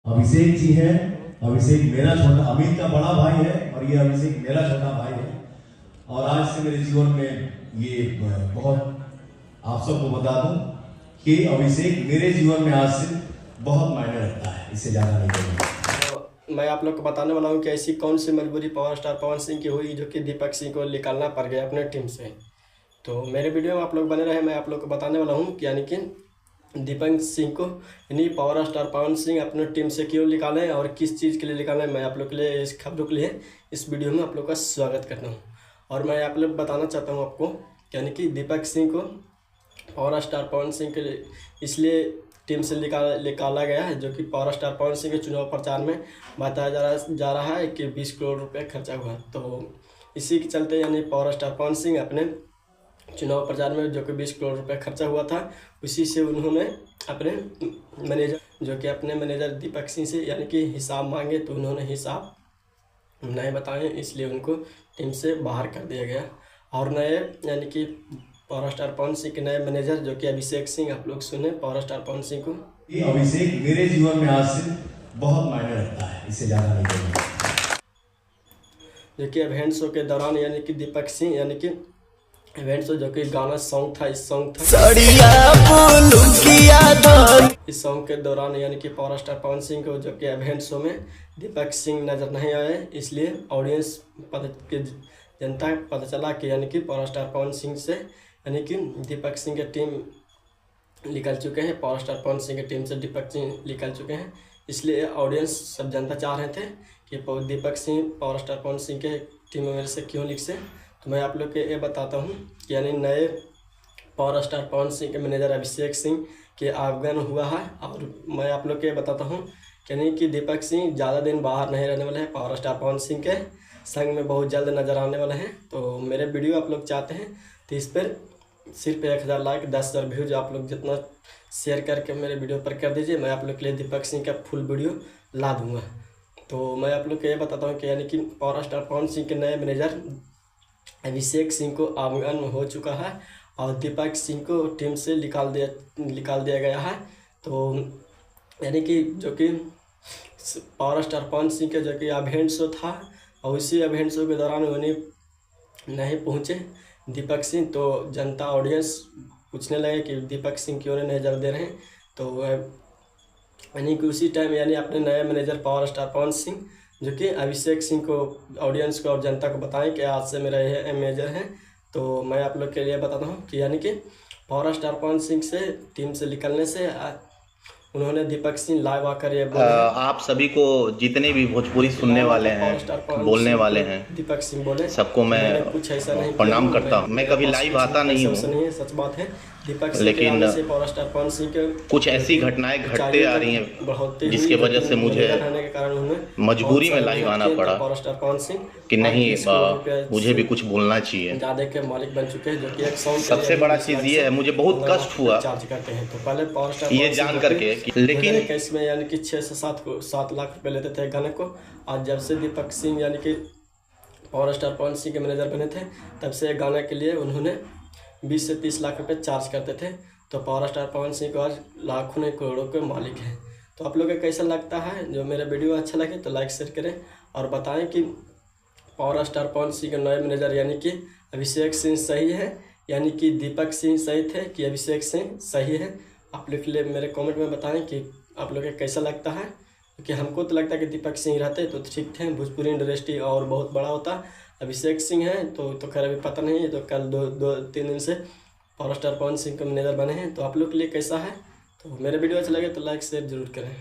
अभिषेक जी हैं। अभिषेक मेरा छोटा, अमित का बड़ा भाई है और ये अभिषेक मेरा छोटा भाई है। और आज से मेरे जीवन में ये बहुत, आप सबको बता दूं कि अभिषेक मेरे जीवन में आज से बहुत मायने रखता है, इससे ज्यादा नहीं कहूँगा। मैं आप लोग को बताने वाला हूँ कि ऐसी कौन सी मजबूरी पावर स्टार पवन सिंह की हुई जो कि दीपक सिंह को निकालना पड़ गया अपने टीम से। तो मेरे वीडियो में आप लोग बने रहे। मैं आप लोग को बताने वाला हूँ कि यानी कि दीपक सिंह को यानी पावर स्टार पवन सिंह अपने टीम से क्यों निकालें और किस चीज़ के लिए निकालें। मैं आप लोग के लिए इस खबरों के लिए इस वीडियो में आप लोग का स्वागत करता हूँ। और मैं आप लोग बताना चाहता हूँ आपको यानी कि दीपक सिंह को पावर स्टार पवन सिंह के लिए इसलिए टीम से निकाला गया है, जो कि पावर स्टार पवन सिंह के चुनाव प्रचार में बताया जा रहा है कि 20 करोड़ रुपये खर्चा हुआ। तो इसी के चलते यानी पावर स्टार पवन सिंह अपने चुनाव प्रचार में जो कि 20 करोड़ रुपये खर्चा हुआ था, उसी से उन्होंने अपने मैनेजर दीपक सिंह से यानी कि हिसाब मांगे, तो उन्होंने हिसाब नए बताए, इसलिए उनको टीम से बाहर कर दिया गया। और नए यानी कि पावर स्टार पवन सिंह के नए मैनेजर जो कि अभिषेक सिंह, आप लोग सुने पावर स्टार पवन सिंह को। ये अभिषेक मेरे जीवन में आज से बहुत मायने रखता है, इससे ज्यादा नहीं कहूँगा। जो कि इवेंट शो के दौरान यानी कि दीपक सिंह यानी कि इवेंट शो जो कि गाना सॉन्ग था, इस सॉन्ग के दौरान यानी कि पावर स्टार पवन सिंह को जो कि इवेंट शो में दीपक सिंह नजर नहीं आए, इसलिए ऑडियंस जनता पता चला कि यानी कि पावर स्टार पवन सिंह से यानी कि दीपक सिंह के टीम निकल चुके हैं, पावर स्टार पवन सिंह की टीम से दीपक सिंह निकल चुके हैं। इसलिए ऑडियंस सब जनता चाह रहे थे कि दीपक सिंह पावर स्टार पवन सिंह के टीम में से क्यों निकले। तो मैं आप लोग के ये बताता हूँ कि यानी नए पावर स्टार पवन सिंह के मैनेजर अभिषेक सिंह के आगमन हुआ है। और मैं आप लोग के बताता हूँ यानी कि दीपक सिंह ज़्यादा दिन बाहर नहीं रहने वाले हैं, पावर स्टार पवन सिंह के संग में बहुत जल्द नज़र आने वाले हैं। तो मेरे वीडियो आप लोग चाहते हैं तो इस पर सिर्फ 1000 लाइक 10,000 व्यूज आप लोग जितना शेयर करके मेरे वीडियो पर कर दीजिए, मैं आप लोग के लिए दीपक सिंह का फुल वीडियो ला दूंगा। तो मैं आप लोग को ये बताता हूँ कि यानी कि पावर स्टार पवन सिंह के नए मैनेजर अभिषेक सिंह को आगमन हो चुका है और दीपक सिंह को टीम से निकाल दिया गया है। तो यानी कि जो कि पावर स्टार पवन सिंह के जो कि इवेंट शो था और उसी इवेंट शो के दौरान उन्हें नहीं पहुँचे दीपक सिंह, तो जनता ऑडियंस पूछने लगे कि दीपक सिंह क्यों नहीं नजर दे रहे हैं। तो यानी कि उसी टाइम यानी अपने नए manager power star Pawan Singh जो कि अभिषेक सिंह को ऑडियंस को और जनता को बताएं कि आज से मेरा ये मैनेजर हैं। तो मैं आप लोग के लिए बताता हूँ कि यानी कि पावर स्टार पवन सिंह से टीम से निकलने से उन्होंने दीपक सिंह लाइव आकर ये बोले, आप सभी को जितने भी भोजपुरी सुनने वाले हैं, बोलने वाले हैं, दीपक सिंह बोले सबको मैं कुछ ऐसा नहीं प्रणाम करता हूं। मैं कभी लाइव आता नहीं हूं, सच बात है। दीपक सिंह लेकिन से पावर स्टार पवन सिंह के कुछ ऐसी घटनाएं घटते आ रही हैं जिसके वजह से मुझे मजबूरी में लाइव आना पड़ा पावर स्टार पवन सिंह कि नहीं मुझे भी कुछ बोलना चाहिए। ज्यादा के मालिक बन चुके हैं, जो कि एक सॉन्ग सबसे बड़ा चीज ये है, मुझे बहुत कष्ट हुआ चार्ज करते हैं। तो पहले पावर स्टार ये जान करके, लेकिन इसमें यानी कि 6 से 7 लाख रुपए लेते थे गाने को। आज जब से दीपक सिंह यानी कि पावर स्टार पवन सिंह के मैनेजर बने थे, तब से गाने के लिए उन्होंने 20 से 30 लाख रुपए चार्ज करते थे। तो पावर स्टार पवन सिंह को आज लाखों ने करोड़ों के मालिक हैं। तो आप लोगों को कैसा लगता है? जो मेरा वीडियो अच्छा लगे तो लाइक शेयर करें और बताएं कि पावर स्टार पवन सिंह के नए मैनेजर यानी कि अभिषेक सिंह सही है, यानी कि दीपक सिंह सही थे कि अभिषेक सिंह सही है। आप लोग के लिए मेरे कमेंट में बताएं कि आप लोगों को कैसा लगता है। क्योंकि हमको तो लगता है कि दीपक सिंह रहते तो ठीक थे, भोजपुरी इंडस्ट्री और बहुत बड़ा होता। अभिषेक सिंह हैं तो खैर अभी पता नहीं है, तो कल 2-3 दिन से पावर स्टार पवन सिंह के मैनेजर बने हैं। तो आप लोग के लिए कैसा है? तो मेरे वीडियो अच्छा लगे तो लाइक शेयर जरूर करें।